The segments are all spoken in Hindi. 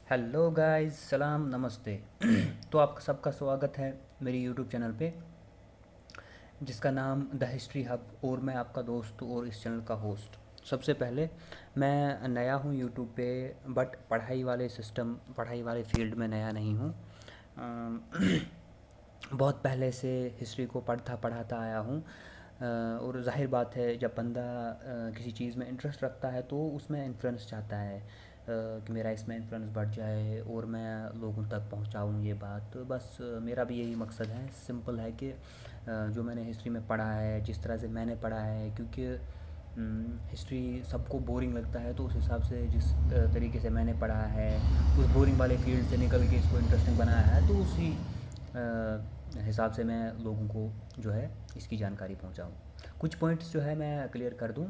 हेलो गाइस, सलाम नमस्ते। तो आपका सबका स्वागत है मेरी यूट्यूब चैनल पे, जिसका नाम द हिस्ट्री हब, और मैं आपका दोस्त और इस चैनल का होस्ट। सबसे पहले, मैं नया हूँ यूट्यूब पे, बट पढ़ाई वाले फील्ड में नया नहीं हूँ। अम, बहुत पहले से हिस्ट्री को पढ़ाता आया हूँ। और जाहिर बात है, जब बंदा किसी चीज़ में इंटरेस्ट रखता है तो उसमें इन्फ्लुएंस चाहता है, कि मेरा इसमें इन्फ्लुएंस बढ़ जाए और मैं लोगों तक पहुंचाऊं ये बात। तो बस मेरा भी यही मकसद है, सिंपल है कि जो मैंने हिस्ट्री में पढ़ा है, जिस तरह से मैंने पढ़ा है, क्योंकि हिस्ट्री सबको बोरिंग लगता है, तो उस हिसाब से जिस तरीके से मैंने पढ़ा है, उस बोरिंग वाले फील्ड से निकल के इसको इंटरेस्टिंग बनाया है, तो उसी हिसाब से मैं लोगों को जो है इसकी जानकारी पहुंचाऊं। कुछ पॉइंट्स जो है मैं क्लियर कर दूं।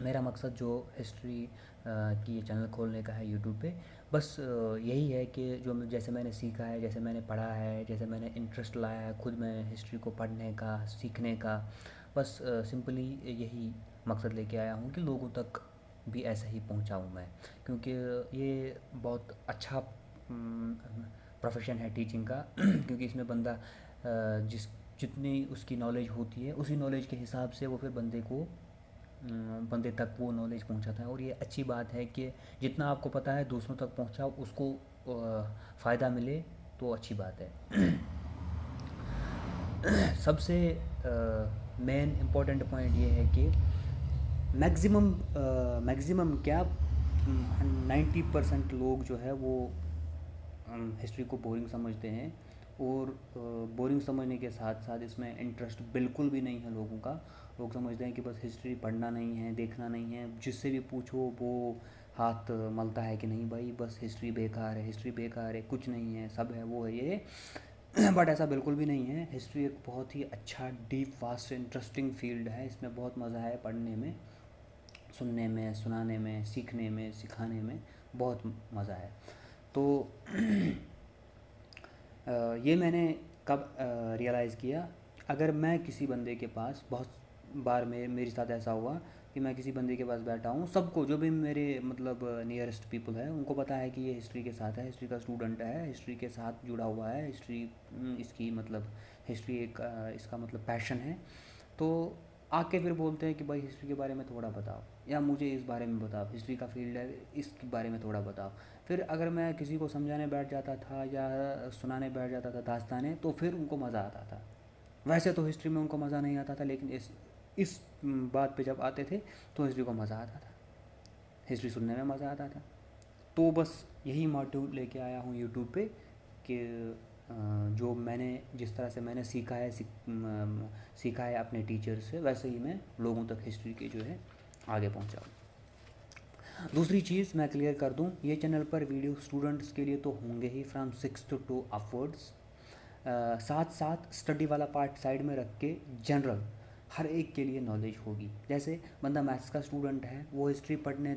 मेरा मकसद जो हिस्ट्री की ये चैनल खोलने का है यूट्यूब पे, बस यही है कि जैसे मैंने सीखा है, जैसे मैंने पढ़ा है, जैसे मैंने इंटरेस्ट लाया है खुद में हिस्ट्री को पढ़ने का, सीखने का, बस सिंपली यही मकसद लेके आया हूँ कि लोगों तक भी ऐसे ही पहुँचाऊँ मैं। क्योंकि ये बहुत अच्छा प्रोफेशन है टीचिंग का। क्योंकि इसमें बंदा जिस जितनी उसकी नॉलेज होती है, उसी नॉलेज के हिसाब से वो फिर बंदे तक वो नॉलेज पहुंचाता है। और ये अच्छी बात है कि जितना आपको पता है दूसरों तक पहुंचाओ, उसको फ़ायदा मिले, तो अच्छी बात है। सबसे मेन इम्पोर्टेंट पॉइंट ये है कि मैक्सिमम मैक्सिमम क्या 90% लोग जो है वो हिस्ट्री को बोरिंग समझते हैं। और बोरिंग समझने के साथ साथ इसमें इंटरेस्ट बिल्कुल भी नहीं है लोगों का। लोग समझते हैं कि बस हिस्ट्री पढ़ना नहीं है, देखना नहीं है। जिससे भी पूछो वो हाथ मलता है कि नहीं भाई, बस हिस्ट्री बेकार है, हिस्ट्री बेकार है, कुछ नहीं है, सब है, वो है, ये। बट ऐसा बिल्कुल भी नहीं है। हिस्ट्री एक बहुत ही अच्छा, डीप, वास्ट, इंटरेस्टिंग फील्ड है। इसमें बहुत मज़ा है पढ़ने में, सुनने में, सुनाने में, सीखने में, सिखाने में बहुत मज़ा है। तो ये मैंने कब रियलाइज़ किया, अगर मैं किसी बंदे के पास, बहुत बार मेरे साथ ऐसा हुआ कि मैं किसी बंदे के पास बैठा हूँ, सबको, जो भी मेरे मतलब नियरेस्ट पीपल है, उनको पता है कि ये हिस्ट्री के साथ है, हिस्ट्री का स्टूडेंट है, हिस्ट्री के साथ जुड़ा हुआ है, हिस्ट्री इसकी मतलब हिस्ट्री एक इसका मतलब पैशन है। तो आके फिर बोलते हैं कि भाई हिस्ट्री के बारे में थोड़ा बताओ, या मुझे इस बारे में बताओ, हिस्ट्री का फील्ड है, इसके बारे में थोड़ा बताओ। फिर अगर मैं किसी को समझाने बैठ जाता था या सुनाने बैठ जाता था दास्तानें, तो फिर उनको मज़ा आता था। वैसे तो हिस्ट्री में उनको मज़ा नहीं आता था, लेकिन इस बात पे जब आते थे तो हिस्ट्री को मज़ा आता था, हिस्ट्री सुनने में मज़ा आता था। तो बस यही मोटिव लेके आया हूँ यूट्यूब पे कि जो मैंने, जिस तरह से मैंने सीखा है अपने टीचर से, वैसे ही मैं लोगों तक हिस्ट्री के जो है आगे पहुँचाऊँ। दूसरी चीज़ मैं क्लियर कर दूं, ये चैनल पर वीडियो स्टूडेंट्स के लिए तो होंगे ही, फ्रॉम 6 to 2 अपवर्ड्स। साथ साथ स्टडी वाला पार्ट साइड में रख के जनरल हर एक के लिए नॉलेज होगी। जैसे बंदा मैथ्स का स्टूडेंट है, वो हिस्ट्री पढ़ने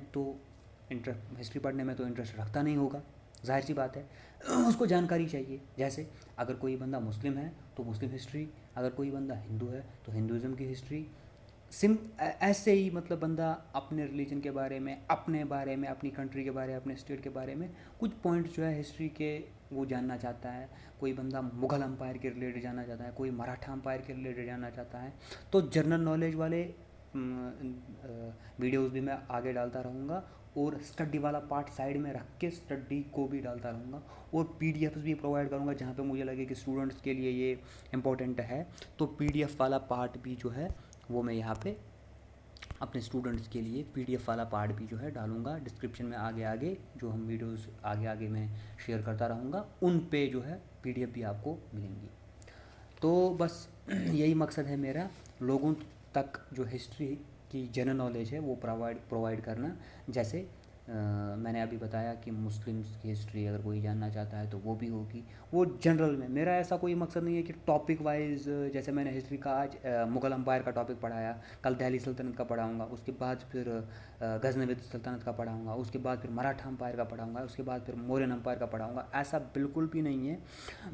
में तो इंटरेस्ट रखता नहीं होगा, जाहिर सी बात है। उसको जानकारी चाहिए। जैसे अगर कोई बंदा मुस्लिम है तो मुस्लिम हिस्ट्री, अगर कोई बंदा हिंदू है तो हिंदुज़म की हिस्ट्री। ऐसे ही मतलब बंदा अपने रिलीजन के बारे में, अपने बारे में, अपनी कंट्री के बारे में, अपने स्टेट के बारे में कुछ पॉइंट्स जो है हिस्ट्री के वो जानना चाहता है। कोई बंदा मुग़ल अम्पायर के रिलेटेड जानना चाहता है, कोई मराठा अम्पायर के रिलेटेड जानना चाहता है। तो जनरल नॉलेज वाले वीडियोस भी मैं आगे डालता रहूँगा, और स्टडी वाला पार्ट साइड में रख के स्टडी को भी डालता रहूँगा। और पीडीएफ्स भी प्रोवाइड करूँगा, जहाँ पे मुझे लगे कि स्टूडेंट्स के लिए ये इम्पोर्टेंट है, तो पीडीएफ वाला पार्ट भी जो है वो मैं यहाँ पे अपने स्टूडेंट्स के लिए पीडीएफ वाला पार्ट भी जो है डालूँगा डिस्क्रिप्शन में। आगे आगे जो हम वीडियोस आगे आगे मैं शेयर करता रहूँगा, उन पे जो है पीडीएफ भी आपको मिलेंगी। तो बस यही मकसद है मेरा, लोगों तक जो हिस्ट्री की जनरल नॉलेज है वो प्रोवाइड करना। जैसे मैंने अभी बताया कि मुस्लिम्स की हिस्ट्री अगर कोई जानना चाहता है तो वो भी होगी, वो जनरल में। मेरा ऐसा कोई मकसद नहीं है कि टॉपिक वाइज, जैसे मैंने हिस्ट्री का आज मुग़ल अम्पायर का टॉपिक पढ़ाया, कल दिल्ली सल्तनत का पढ़ाऊँगा, उसके बाद फिर गजनविद सल्तनत का पढ़ाऊँगा, उसके बाद फिर मराठा अम्पायर का पढ़ाऊँगा, उसके बाद फिर मौर्यन अम्पायर का पढ़ाऊँगा। ऐसा बिल्कुल भी नहीं है।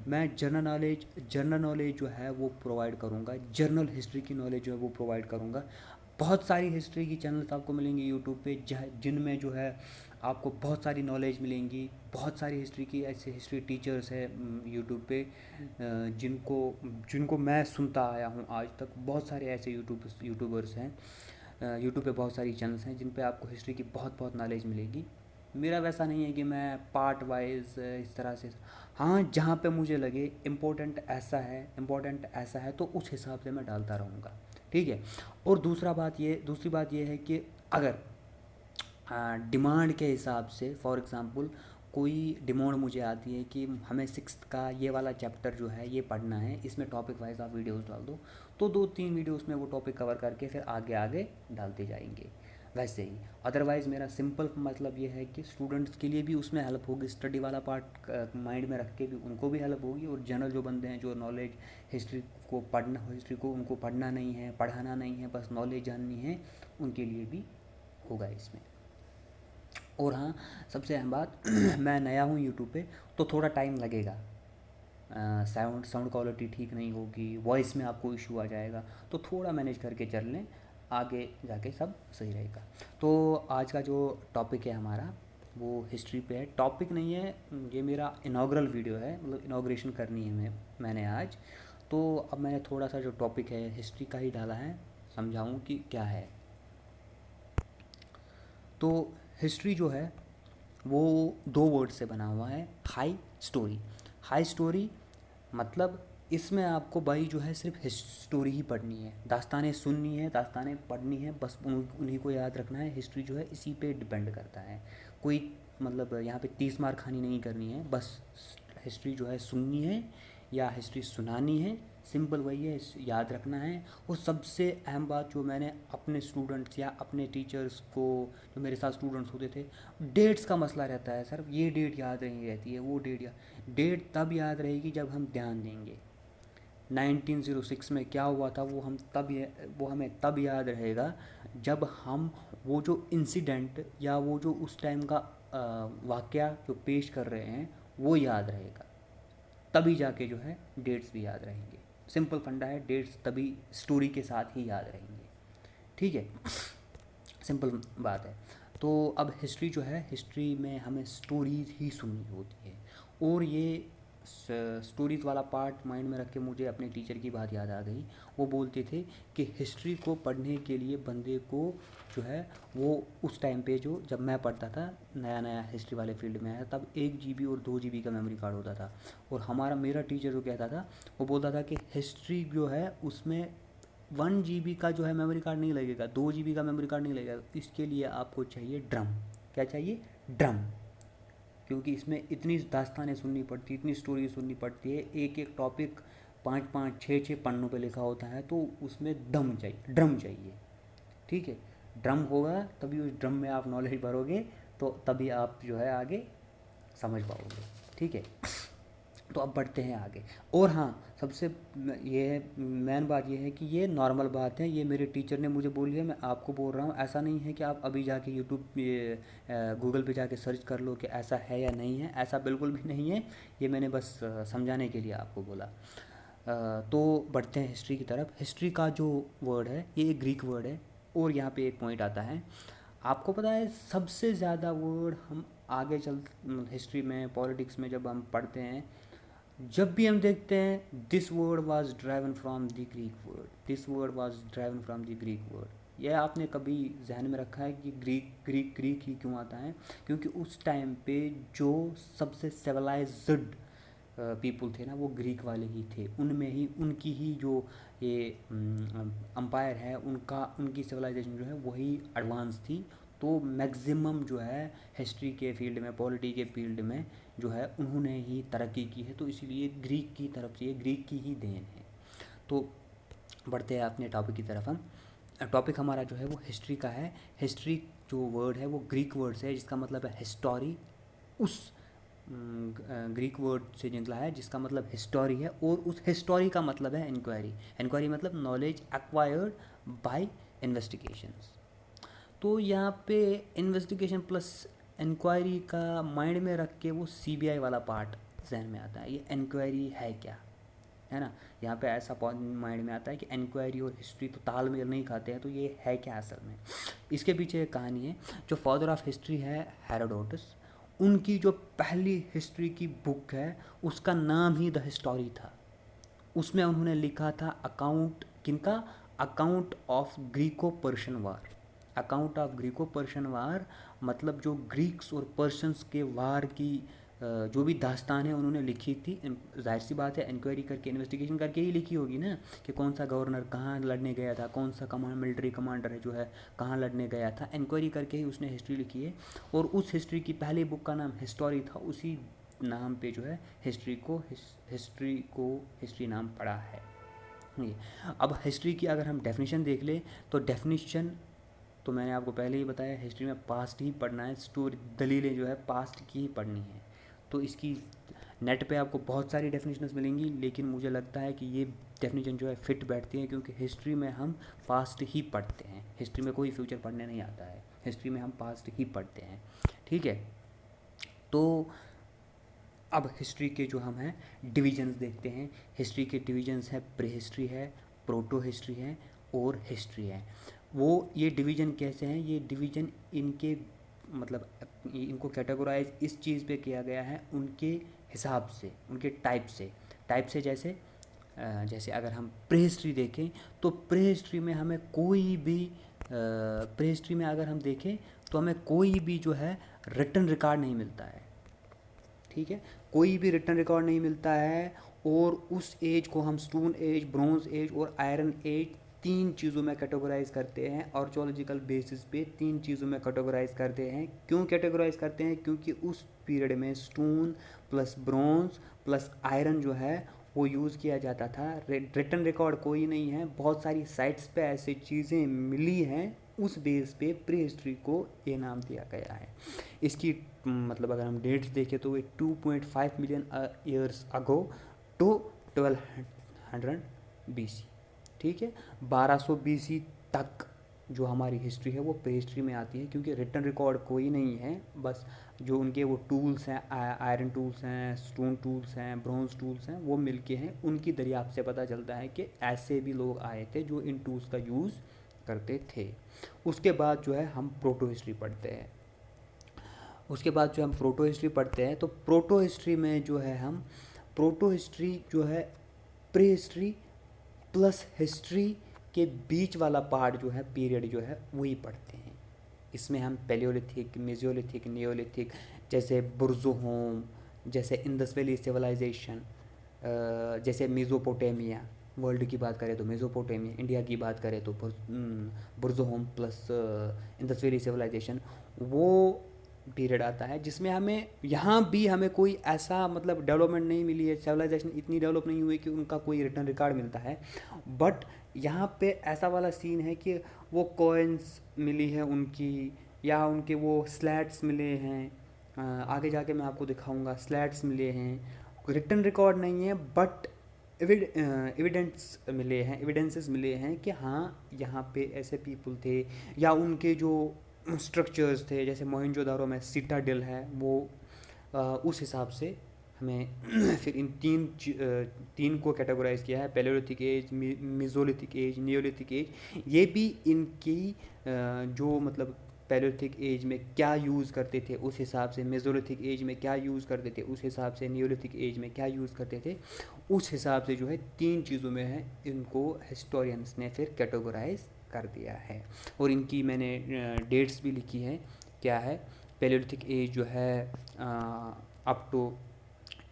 मैं जनरल नॉलेज जो है वो प्रोवाइड करूँगा, जनरल हिस्ट्री की नॉलेज जो है वो प्रोवाइड करूँगा। बहुत सारी हिस्ट्री की चैनल्स आपको मिलेंगी यूट्यूब पे, जिनमें जो है आपको बहुत सारी नॉलेज मिलेंगी। बहुत सारी हिस्ट्री की ऐसे हिस्ट्री टीचर्स हैं यूट्यूब पे, जिनको जिनको मैं सुनता आया हूँ आज तक। बहुत सारे ऐसे यूट्यूबर्स हैं, यूट्यूब पे बहुत सारी चैनल्स हैं जिन पे आपको हिस्ट्री की बहुत बहुत नॉलेज मिलेगी। मेरा वैसा नहीं है कि मैं पार्ट वाइज इस तरह से, हाँ जहाँ पे मुझे लगे इम्पोर्टेंट ऐसा है तो उस हिसाब से मैं डालता रहूँगा, ठीक है। और दूसरी बात ये है कि अगर डिमांड के हिसाब से, फॉर एग्ज़ाम्पल कोई डिमांड मुझे आती है कि हमें सिक्स्थ का ये वाला चैप्टर जो है ये पढ़ना है, इसमें टॉपिक वाइज आप वीडियोस डाल दो, तो 2-3 वीडियोस में वो टॉपिक कवर करके फिर आगे आगे डालते जाएंगे वैसे ही। अदरवाइज़ मेरा सिंपल मतलब ये है कि स्टूडेंट्स के लिए भी उसमें हेल्प होगी, स्टडी वाला पार्ट माइंड में रख के भी उनको भी हेल्प होगी, और जनरल जो बंदे हैं जो नॉलेज हिस्ट्री को उनको पढ़ना नहीं है, पढ़ाना नहीं है, बस नॉलेज जाननी है, उनके लिए भी होगा इसमें। और हाँ, सबसे अहम बात मैं नया हूँ यूट्यूब पे, तो थोड़ा टाइम लगेगा। साउंड क्वालिटी ठीक नहीं होगी, वॉइस में आपको इशू आ जाएगा, तो थोड़ा मैनेज करके चल लें, आगे जाके सब सही रहेगा। तो आज का जो टॉपिक है हमारा वो हिस्ट्री पे है। टॉपिक नहीं है, ये मेरा इनॉग्रल वीडियो है, मतलब इनॉग्रेशन करनी है मैंने आज। तो अब मैंने थोड़ा सा जो टॉपिक है हिस्ट्री का ही डाला है, समझाऊँ कि क्या है। तो हिस्ट्री जो है वो 2 वर्ड से बना हुआ है, हाई स्टोरी। हाई स्टोरी मतलब इसमें आपको भाई जो है सिर्फ हिस्टोरी ही पढ़नी है, दास्तानें सुननी है, दास्तानें पढ़नी है, बस उन्हीं को याद रखना है। हिस्ट्री जो है इसी पे डिपेंड करता है। कोई मतलब यहाँ पे 30 मार खानी नहीं करनी है, बस हिस्ट्री जो है सुननी है या हिस्ट्री सुनानी है, सिंपल वही है, याद रखना है। और सबसे अहम बात जो मैंने अपने स्टूडेंट्स या अपने टीचर्स को, जो मेरे साथ स्टूडेंट्स होते थे, डेट्स का मसला रहता है, सर ये डेट याद नहीं रहती है, वो डेट तब याद रहेगी जब हम ध्यान देंगे। 1906 में क्या हुआ था वो हमें तब याद रहेगा जब हम वो जो इंसिडेंट या वो जो उस टाइम का वाक़या जो पेश कर रहे हैं वो याद रहेगा, तभी जाके जो है डेट्स भी याद रहेंगे। सिंपल फंडा है, डेट्स तभी स्टोरी के साथ ही याद रहेंगे, ठीक है, सिंपल बात है। तो अब हिस्ट्री जो है, हिस्ट्री में हमें स्टोरीज़ ही सुननी होती है, और ये स्टोरीज़ वाला पार्ट माइंड में रख के मुझे अपने टीचर की बात याद आ गई। वो बोलते थे कि हिस्ट्री को पढ़ने के लिए बंदे को जो है वो उस टाइम पे, जो जब मैं पढ़ता था, नया नया हिस्ट्री वाले फील्ड में आया, तब 1 GB और 2 GB का मेमोरी कार्ड होता था। और मेरा टीचर जो कहता था, वो बोलता था कि हिस्ट्री जो है उसमें 1 GB का जो है मेमोरी कार्ड नहीं लगेगा, 2 GB का मेमोरी कार्ड नहीं लगेगा, इसके लिए आपको चाहिए ड्रम। क्या चाहिए? ड्रम। क्योंकि इसमें इतनी दास्तानें सुननी पड़ती, इतनी स्टोरी सुननी पड़ती है, एक एक टॉपिक 5-5 6-6 पन्नों पे लिखा होता है, तो उसमें ड्रम चाहिए, ठीक है। ड्रम होगा तभी उस ड्रम में आप नॉलेज भरोगे, तो तभी आप जो है आगे समझ पाओगे, ठीक है। तो अब बढ़ते हैं आगे। और हाँ, सबसे ये मेन बात ये है कि ये नॉर्मल बात है, ये मेरे टीचर ने मुझे बोली है, मैं आपको बोल रहा हूँ। ऐसा नहीं है कि आप अभी जाके यूट्यूब गूगल पे जाके सर्च कर लो कि ऐसा है या नहीं है, ऐसा बिल्कुल भी नहीं है। ये मैंने बस समझाने के लिए आपको बोला। तो बढ़ते हैं हिस्ट्री की तरफ। हिस्ट्री का जो वर्ड है ये एक ग्रीक वर्ड है, और यहाँ पे एक पॉइंट आता है। आपको पता है सबसे ज़्यादा वर्ड हम आगे चल हिस्ट्री में, पॉलिटिक्स में जब हम पढ़ते हैं, जब भी हम देखते हैं this word was driven from the Greek word, this word was driven from the Greek word. यह आपने कभी जहन में रखा है कि ग्रीक ही क्यों आता है? क्योंकि उस टाइम पे जो सबसे सिविलाइज्ड पीपल थे ना, वो ग्रीक वाले ही थे। उनमें ही उनकी ही जो ये अम्पायर है, उनकी सिविलाइजेशन जो है वही एडवांस थी। तो मैक्सिमम जो है हिस्ट्री के फील्ड में, पॉलिटी के फील्ड में जो है उन्होंने ही तरक्की की है, तो इसीलिए ग्रीक की तरफ से, ये ग्रीक की ही देन है। तो बढ़ते हैं अपने टॉपिक की तरफ। हम टॉपिक हमारा जो है वो हिस्ट्री का है। हिस्ट्री जो वर्ड है वो ग्रीक वर्ड से है, जिसका मतलब है हिस्टोरी। उस ग्रीक वर्ड से निकला है जिसका मतलब हिस्टोरी है, और उस हिस्टोरी का मतलब है इंक्वायरी। इंक्वायरी मतलब नॉलेज एक्वायर्ड बाय इन्वेस्टिगेशंस। तो यहाँ पे इन्वेस्टिगेशन प्लस इंक्वायरी का माइंड में रख के वो सीबीआई वाला पार्ट जहन में आता है। ये इंक्वायरी है क्या? है ना। यहाँ पे ऐसा पॉइंट माइंड में आता है कि इंक्वायरी और हिस्ट्री तो तालमेल नहीं खाते हैं, तो ये है क्या असल में। इसके पीछे एक कहानी है। जो फादर ऑफ हिस्ट्री है हेरोडोटस, उनकी जो पहली हिस्ट्री की बुक है उसका नाम ही द हिस्टोरी था। उसमें उन्होंने लिखा था अकाउंट किनका, account of Greco Persian war. Account of Greco Persian war मतलब जो ग्रीक्स और पर्शियंस के वार की जो भी दास्तान है उन्होंने लिखी थी। जाहिर सी बात है इंक्वायरी करके इन्वेस्टिगेशन करके ही लिखी होगी ना, कि कौन सा गवर्नर कहाँ लड़ने गया था, कौन सा मिलिट्री कमांडर है जो है कहाँ लड़ने गया था, इंक्वायरी करके ही उसने हिस्ट्री लिखी है। और उस हिस्ट्री की पहली बुक का नाम हिस्टोरी था। उसी नाम पे जो है हिस्ट्री को हिस्ट्री नाम पड़ा है। ये अब हिस्ट्री की अगर हम डेफिनेशन देख ले तो डेफिनेशन तो मैंने आपको पहले ही बताया, हिस्ट्री में पास्ट ही पढ़ना है, स्टोरी दलीलें जो है पास्ट की ही पढ़नी है। तो इसकी नेट पे आपको बहुत सारी डेफिनेशंस मिलेंगी, लेकिन मुझे लगता है कि ये डेफिनेशन जो है फिट बैठती है, क्योंकि हिस्ट्री में हम पास्ट ही पढ़ते हैं। हिस्ट्री में कोई फ्यूचर पढ़ने नहीं आता है, हिस्ट्री में हम पास्ट ही पढ़ते हैं। ठीक है, तो अब हिस्ट्री के जो हम हैं डिविजन्स देखते हैं। हिस्ट्री के डिविजन्स है, प्री हिस्ट्री है, प्रोटो हिस्ट्री है और हिस्ट्री है। वो ये डिवीज़न कैसे हैं, ये डिवीज़न इनके मतलब इनको कैटेगराइज इस चीज़ पे किया गया है उनके हिसाब से, उनके टाइप से जैसे अगर हम प्री हिस्ट्री देखें तो प्री हिस्ट्री में हमें कोई भी प्री हिस्ट्री में अगर हम देखें तो हमें कोई भी जो है रिटन रिकॉर्ड नहीं मिलता है। ठीक है, कोई भी रिटन रिकॉर्ड नहीं मिलता है। और उस एज को हम स्टोन एज, ब्रॉन्ज एज और आयरन एज तीन चीज़ों में कैटेगराइज करते हैं। आर्कियोलॉजिकल बेसिस पे तीन चीज़ों में कैटेगराइज करते हैं। क्यों कैटेगराइज करते हैं, क्योंकि उस पीरियड में stone plus bronze plus iron जो है वो यूज़ किया जाता था। रिटन रिकॉर्ड कोई नहीं है, बहुत सारी साइट्स पे ऐसी चीज़ें मिली हैं, उस बेस पे प्री हिस्ट्री को ये नाम दिया गया है। इसकी मतलब अगर हम डेट्स देखें तो ये 2.5 million years ago to 1200 BC। ठीक है, 1200 BC तक जो हमारी हिस्ट्री है वो प्री हिस्ट्री में आती है, क्योंकि रिटन रिकॉर्ड कोई नहीं है। बस जो उनके वो टूल्स हैं, आयरन टूल्स हैं, स्टोन टूल्स हैं, ब्रॉन्ज टूल्स हैं, वो मिलके हैं। उनकी दरियाफ्त से पता चलता है कि ऐसे भी लोग आए थे जो इन टूल्स का यूज़ करते थे। उसके बाद जो है हम प्रोटो हिस्ट्री पढ़ते हैं। तो प्रोटो हिस्ट्री में जो है हम प्रोटो हिस्ट्री जो है प्री हिस्ट्री प्लस हिस्ट्री के बीच वाला पार्ट जो है, पीरियड जो है, वही पढ़ते हैं। इसमें हम पैलियोलिथिक, मेसोलिथिक, नियोलिथिक, जैसे बुर्ज़ोहोम, जैसे इंडस वैली सिविलाइजेशन, जैसे मेसोपोटामिया, वर्ल्ड की बात करें तो मेसोपोटामिया, इंडिया की बात करें तो बुर्ज़ोहोम प्लस इंडस वैली सिविलाइजेशन, वो पीरियड आता है जिसमें हमें यहाँ भी हमें कोई ऐसा मतलब डेवलपमेंट नहीं मिली है, सिविलाइजेशन इतनी डेवलप नहीं हुई कि उनका कोई रिटर्न रिकॉर्ड मिलता है। बट यहाँ पे ऐसा वाला सीन है कि वो कॉइन्स मिली है उनकी, या उनके वो स्लैट्स मिले हैं, आगे जाके मैं आपको दिखाऊंगा, स्लैट्स मिले हैं, रिटर्न रिकॉर्ड नहीं है बट एविडेंसेस मिले हैं कि हाँ यहाँ पे ऐसे पीपल थे, या उनके जो स्ट्रक्चर्स थे, जैसे मोहनजोदारो में सिटाडेल है, वो उस हिसाब से हमें फिर इन तीन को कैटेगराइज किया है, paleolithic age, mesolithic age, neolithic age. ये भी इनकी जो मतलब पैलियोलिथिक एज में क्या यूज़ करते थे उस हिसाब से, मेसोलिथिक एज में क्या यूज़ करते थे उस हिसाब से, नियोलिथिक एज में क्या यूज़ करते थे उस हिसाब से जो है तीन चीज़ों में है इनको हिस्टोरियंस ने फिर कैटेगराइज कर दिया है। और इनकी मैंने डेट्स भी लिखी है। क्या है, पैलियोलिथिक एज जो है अप टू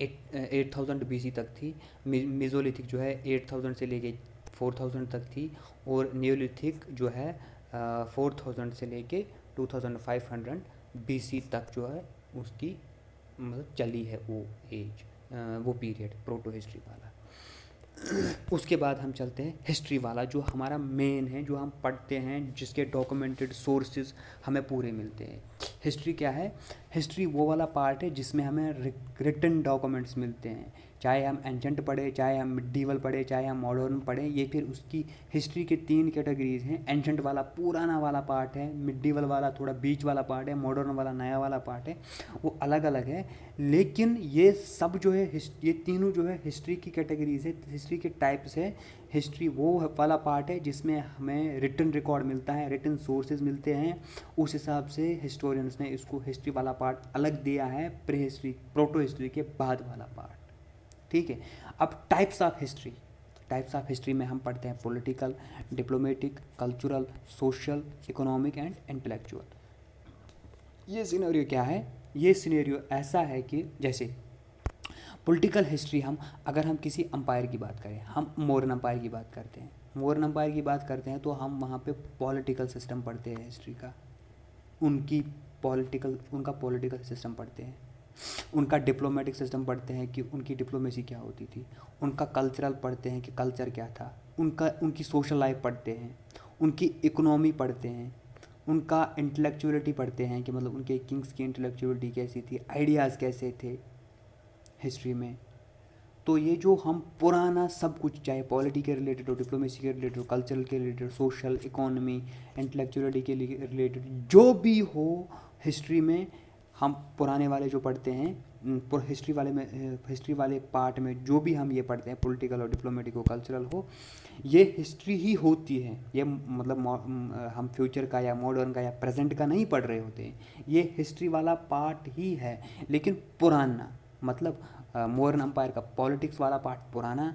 8000 BC तक थी। मेसोलिथिक जो है 8000 से लेके 4000 तक थी। और नियोलिथिक जो है 4000 से लेके 2500 BC तक जो है उसकी मतलब चली है वो एज, वो पीरियड प्रोटो हिस्ट्री वाला। उसके बाद हम चलते हैं हिस्ट्री वाला, जो हमारा मेन है, जो हम पढ़ते हैं, जिसके डॉक्यूमेंटेड सोर्सेज हमें पूरे मिलते हैं। हिस्ट्री क्या है, हिस्ट्री वो वाला पार्ट है जिसमें हमें रिटन डॉक्यूमेंट्स मिलते हैं, चाहे हम एंशंट पढ़े, चाहे हम मिडीवल पढ़े, चाहे हम मॉडर्न पढ़े। ये फिर उसकी हिस्ट्री के 3 कैटेगरीज हैं। एंशंट वाला पुराना वाला पार्ट है, मिडीवल वाला थोड़ा बीच वाला पार्ट है, मॉडर्न वाला नया वाला पार्ट है, वो अलग अलग है। लेकिन ये सब जो है ये तीनों जो है हिस्ट्री की कैटेगरीज है, हिस्ट्री के टाइप्स है। हिस्ट्री वो वाला पार्ट है जिसमें हमें रिटन रिकॉर्ड मिलता है, रिटन सोर्सेज मिलते हैं। उस हिसाब से हिस्टोरियंस ने इसको हिस्ट्री वाला पार्ट अलग दिया है प्री हिस्ट्री, प्रोटो हिस्ट्री के बाद वाला पार्ट। ठीक है। अब types of history, types of history में हम पढ़ते हैं political, diplomatic, cultural, social, economic and intellectual. ये सिनेरियो क्या है? ये सिनेरियो ऐसा है कि जैसे पॉलिटिकल हिस्ट्री, अगर हम किसी अंपायर की बात करें, हम मौर्यन अंपायर की बात करते हैं, मौर्यन अंपायर की बात करते हैं तो हम वहाँ पे पॉलिटिकल सिस्टम पढ़ते हैं हिस्ट्री का, उनका पॉलिटिकल सिस्टम पढ़ते हैं, उनका डिप्लोमेटिक सिस्टम पढ़ते हैं कि उनकी डिप्लोमेसी क्या होती थी, उनका कल्चरल पढ़ते हैं कि कल्चर क्या था, उनकी सोशल लाइफ पढ़ते हैं, उनकी इकोनॉमी पढ़ते हैं, उनका इंटेलेक्चुअलिटी पढ़ते हैं कि मतलब उनके किंग्स की इंटेलेक्चुअलिटी कैसी थी, आइडियाज़ कैसे थे हिस्ट्री में। तो ये जो हम पुराना सब कुछ, चाहे पॉलिटी के रिलेटेड हो, डिप्लोमेसी के रिलेटेड हो, कल्चरल के रिलेटेड, सोशल, इकोनॉमी, इंटेलेक्चुअलिटी के रिलेटेड जो भी हो हिस्ट्री में, हम पुराने वाले जो पढ़ते हैं हिस्ट्री वाले पार्ट में जो भी हम ये पढ़ते हैं, पॉलिटिकल हो, डिप्लोमेटिक हो, कल्चरल हो, ये हिस्ट्री ही होती है। ये मतलब हम फ्यूचर का या मॉडर्न का या प्रेजेंट का नहीं पढ़ रहे होते हैं, ये हिस्ट्री वाला पार्ट ही है। लेकिन पुराना मतलब मौर्यन अंपायर का पॉलिटिक्स वाला पार्ट पुराना,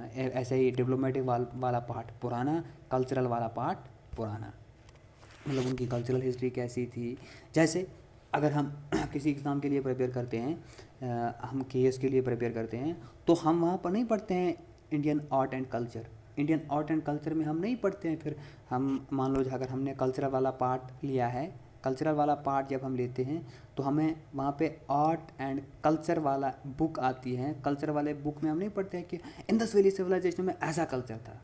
ऐसे ही डिप्लोमेटिक वाला पार्ट पुराना, कल्चरल वाला पार्ट पुराना। मतलब उनकी कल्चरल हिस्ट्री कैसी थी। जैसे अगर हम किसी एग्ज़ाम के लिए प्रिपेयर करते हैं, हम केएस के लिए प्रिपेयर करते हैं, तो हम वहाँ पर नहीं पढ़ते हैं Indian art and culture. Indian art and culture में हम नहीं पढ़ते हैं। फिर हम मान लो अगर हमने कल्चरल वाला पार्ट लिया है, कल्चरल वाला पार्ट जब हम लेते हैं तो हमें वहाँ पे आर्ट एंड कल्चर वाला बुक आती है। कल्चर वाले बुक में हम नहीं पढ़ते हैं कि इंडस वैली सिविलाइजेशन में ऐसा कल्चर था,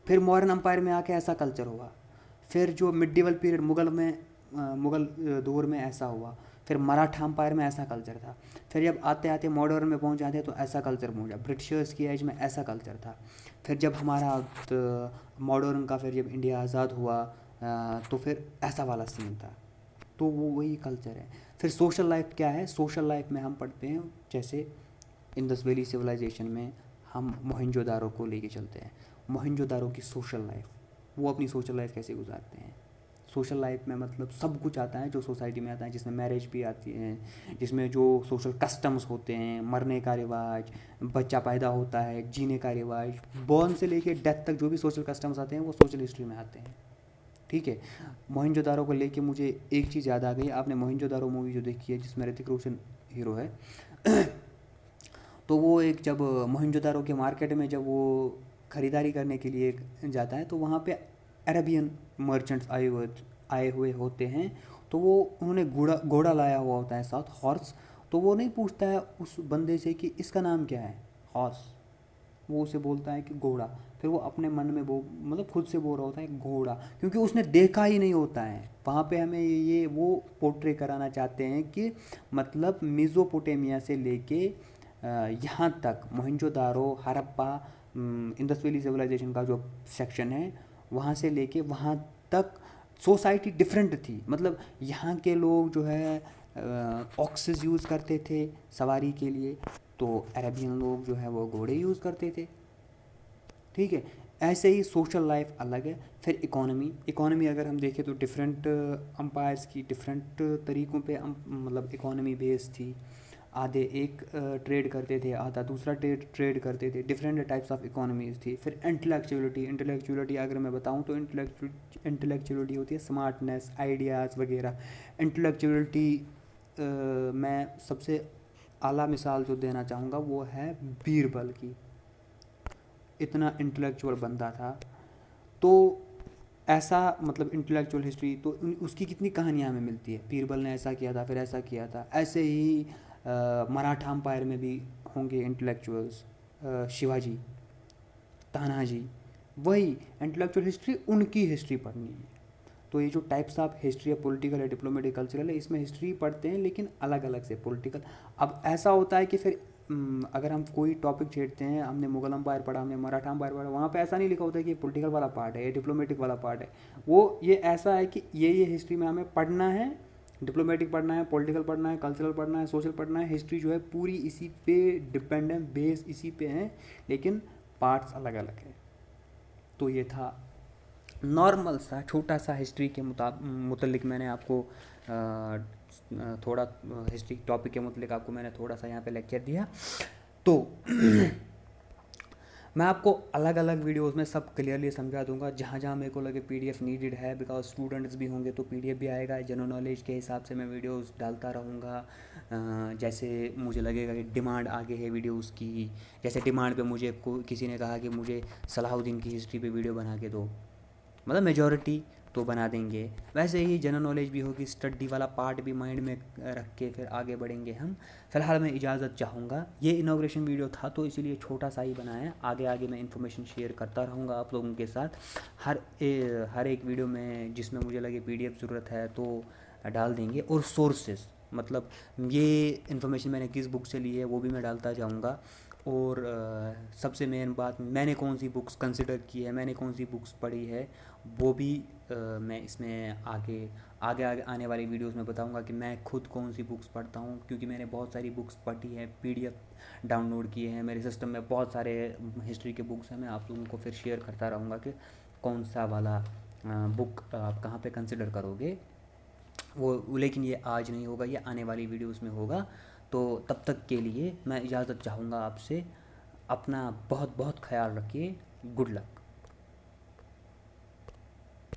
फिर मॉडर्न अंपायर में आके ऐसा कल्चर हुआ, फिर जो मिडीवल पीरियड मुग़ल दौर में ऐसा हुआ, फिर मराठा अंपायर में ऐसा कल्चर था, फिर जब आते आते मॉडर्न में पहुंच जाते तो ऐसा कल्चर पहुंचा, ब्रिटिशर्स की एज में ऐसा कल्चर था, फिर जब हमारा मॉडर्न का फिर जब इंडिया आज़ाद हुआ तो फिर ऐसा वाला सीन था। तो वो वही कल्चर है। फिर सोशल लाइफ क्या है? सोशल लाइफ में हम पढ़ते हैं जैसे इंडस वैली सिविलाइजेशन में हम मोहनजोदारो को लेके चलते हैं। मोहनजोदारो की सोशल लाइफ, वो अपनी सोशल लाइफ कैसे गुजारते हैं। सोशल लाइफ में मतलब सब कुछ आता है जो सोसाइटी में आता है, जिसमें मैरिज भी आती है, जिसमें जो सोशल कस्टम्स होते हैं, मरने का रिवाज, बच्चा पैदा होता है, जीने का रिवाज, बॉर्न से लेके डेथ तक जो भी सोशल कस्टम्स आते हैं वो सोशल हिस्ट्री में आते हैं। ठीक है। मोहनजोदारो को लेके मुझे एक चीज़ याद आ गई। आपने मोहनजोदारो मूवी जो देखी है जिसमें ऋतिक रोशन हीरो है तो वो एक जब मोहनजोदारो के मार्केट में जब वो ख़रीदारी करने के लिए जाता है तो वहाँ पे अरेबियन मर्चेंट्स आए हुए होते हैं। तो वो उन्होंने घोड़ा लाया हुआ होता है साथ, हॉर्स। तो वो नहीं पूछता है उस बंदे से कि इसका नाम क्या है, हॉर्स। वो उसे बोलता है कि घोड़ा। फिर वो अपने मन में वो मतलब खुद से बोल रहा होता है घोड़ा, क्योंकि उसने देखा ही नहीं होता है। वहाँ पे हमें ये वो पोर्ट्रे कराना चाहते हैं कि मतलब मेसोपोटामिया से लेके यहाँ तक Mohenjodaro, Harappa, Indus valley civilization का जो सेक्शन है वहाँ से लेके वहाँ तक सोसाइटी डिफरेंट थी। मतलब यहाँ के लोग जो है ऑक्सेस यूज़ करते थे सवारी के लिए, तो अरेबियन लोग जो है वो घोड़े यूज़ करते थे। ठीक है। ऐसे ही सोशल लाइफ अलग है। फिर इकोनॉमी अगर हम देखें तो डिफरेंट अंपायर्स की डिफरेंट तरीक़ों पे मतलब इकोनॉमी बेस थी। आधे एक ट्रेड करते थे, आधा दूसरा ट्रेड करते थे। डिफरेंट टाइप्स ऑफ इकोनॉमीज़ थी। फिर इंटेलेक्चुअलिटी अगर मैं बताऊं तो इंटेलेक्चुअलिटी होती है स्मार्टनेस, आइडियाज़ वगैरह। इंटेलेक्चुअलिटी मैं सबसे आला मिसाल जो देना चाहूँगा वो है बीरबल की। इतना इंटेलेक्चुअल बंदा था। तो ऐसा मतलब इंटेलेक्चुअल हिस्ट्री तो उसकी कितनी कहानियाँ हमें मिलती है, बीरबल ने ऐसा किया था, फिर ऐसा किया था। ऐसे ही मराठा अंपायर में भी होंगे इंटेलेक्चुअल्स, शिवाजी, तानाजी। वही इंटेलेक्चुअल हिस्ट्री, उनकी हिस्ट्री पढ़नी है। तो ये जो टाइप्स ऑफ हिस्ट्री है, पॉलिटिकल है, डिप्लोमेटिक, कल्चरल है, इसमें हिस्ट्री पढ़ते हैं लेकिन अलग अलग से। पॉलिटिकल, अब ऐसा होता है कि फिर अगर हम कोई टॉपिक छेड़ते हैं, हमने मुगल अम्पायर पढ़ा, हमने मराठा अम्पायर पढ़ा, वहाँ पे ऐसा नहीं लिखा होता है कि पॉलिटिकल वाला पार्ट है, ये डिप्लोमेटिक वाला पार्ट है। वो ये ऐसा है कि ये हिस्ट्री में हमें पढ़ना है, डिप्लोमेटिक पढ़ना है, पॉलिटिकल पढ़ना है, कल्चरल पढ़ना है, सोशल पढ़ना है। हिस्ट्री जो है पूरी इसी पे डिपेंडेंट, बेस इसी पे है, लेकिन पार्ट्स अलग अलग है। तो ये था नॉर्मल सा छोटा सा हिस्ट्री के मुतल्लिक मैंने आपको थोड़ा हिस्ट्री टॉपिक के मुतल्लिक आपको मैंने थोड़ा सा यहाँ पे लेक्चर दिया। तो मैं आपको अलग अलग वीडियोस में सब क्लियरली समझा दूंगा, जहाँ जहाँ मेरे को लगे पीडीएफ नीडेड है, बिकॉज स्टूडेंट्स भी होंगे तो पीडीएफ भी आएगा। जनरल नॉलेज के हिसाब से मैं वीडियोस डालता रहूँगा, जैसे मुझे लगेगा कि डिमांड आगे है वीडियोस की। जैसे डिमांड पे मुझे किसी ने कहा कि मुझे सलाहुद्दीन की हिस्ट्री पे वीडियो बना के दो, मतलब मेजॉरिटी तो बना देंगे। वैसे ही जनरल नॉलेज भी होगी, स्टडी वाला पार्ट भी माइंड में रख के फिर आगे बढ़ेंगे हम। फ़िलहाल मैं इजाज़त चाहूँगा, ये इनॉग्रेशन वीडियो था तो इसीलिए छोटा सा ही बनाया। आगे आगे मैं इन्फॉर्मेशन शेयर करता रहूँगा आप लोगों के साथ। हर एक वीडियो में जिसमें मुझे लगे पीडीएफ ज़रूरत है तो डाल देंगे। और सोर्सेस, मतलब ये इन्फॉर्मेशन मैंने किस बुक से ली है वो भी मैं डालता जाऊँगा। और सबसे मेन बात, मैंने कौन सी बुक्स कंसिडर की है, मैंने कौन सी बुक्स पढ़ी है, वो भी मैं इसमें आगे आगे आगे आने वाली वीडियोस में बताऊंगा कि मैं खुद कौन सी बुक्स पढ़ता हूँ। क्योंकि मैंने बहुत सारी बुक्स पढ़ी है, पीडीएफ डाउनलोड किए हैं, मेरे सिस्टम में बहुत सारे हिस्ट्री के बुक्स हैं। मैं आप लोगों को फिर शेयर करता रहूँगा कि कौन सा वाला बुक आप कहाँ पे कंसिडर करोगे वो। लेकिन ये आज नहीं होगा, ये आने वाली वीडियोस में होगा। तो तब तक के लिए मैं इजाज़त चाहूँगा आपसे। अपना बहुत बहुत ख्याल रखिए। Good luck.